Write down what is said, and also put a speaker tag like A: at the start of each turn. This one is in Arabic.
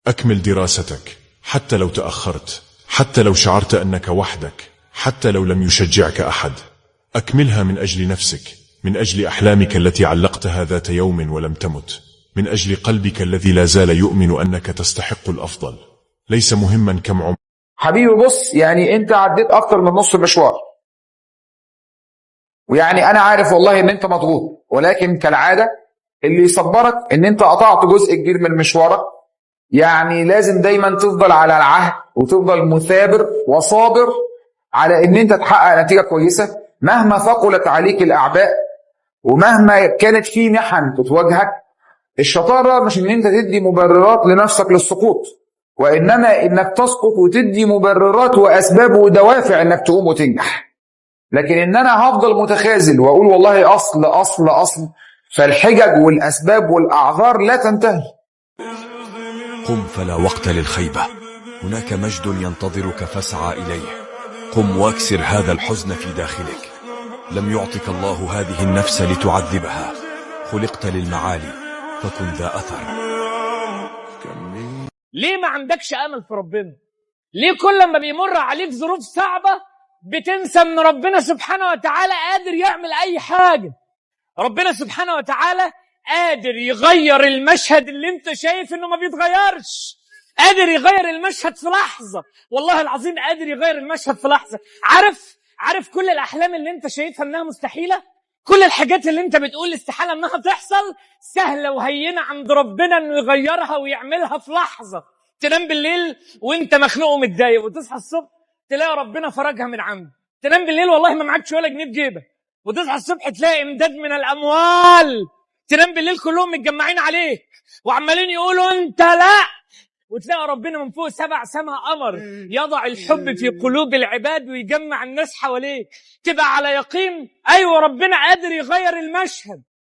A: أكمل دراستك حتى لو تأخرت، حتى لو شعرت أنك وحدك، حتى لو لم يشجعك أحد. أكملها من أجل نفسك، من أجل أحلامك التي علقتها ذات يوم ولم تمت، من أجل قلبك الذي لا زال يؤمن أنك تستحق الأفضل. ليس مهما كم عمر.
B: حبيبي بص، يعني انت عديت اكتر من نص المشوار، ويعني انا عارف والله ان انت مضغوط، ولكن كالعادة اللي يصبرك ان انت قطعت جزء كبير من مشوارك. يعني لازم دايما تفضل على العهد وتفضل مثابر وصابر على ان انت تحقق نتيجة كويسة مهما ثقلت عليك الاعباء ومهما كانت في محن تتواجهك. الشطارة مش ان انت تدي مبررات لنفسك للسقوط، وانما انك تسقط وتدي مبررات واسباب ودوافع انك تقوم وتنجح. لكن ان انا هفضل متخاذل واقول والله اصل، فالحجج والاسباب والاعذار لا تنتهي.
C: قم فلا وقت للخيبة، هناك مجد ينتظرك فاسعى إليه. قم واكسر هذا الحزن في داخلك. لم يعطك الله هذه النفس لتعذبها، خلقت للمعالي فكن ذا أثر.
D: ليه ما عندكش أمل في ربنا؟ ليه كل ما بيمر عليك ظروف صعبة بتنسى ان ربنا سبحانه وتعالى قادر يعمل أي حاجة؟ ربنا سبحانه وتعالى قادر يغير المشهد اللي انت شايف انه ما بيتغيرش، قادر يغير المشهد في لحظة. والله العظيم قادر يغير المشهد في لحظة. عارف كل الأحلام اللي انت شايفها انها مستحيلة، كل الحاجات اللي انت بتقول استحالة انها تحصل، سهلة وهينة عند ربنا انه يغيرها ويعملها في لحظة. تنام بالليل وانت مخنوق ومتضايق، وتصحى الصبح تلاقي ربنا فرجها من عنده. تنام بالليل والله ما معكش ولا جنيه في جيبك، وتصحى الصبح تلاقي امداد من الاموال. تنام بالليل كلهم متجمعين عليك وعمالين يقولوا انت لا، وتلاقي ربنا من فوق 7 سما قمر يضع الحب في قلوب العباد ويجمع الناس حواليك. تبقى على يقين ايوه ربنا قادر يغير المشهد.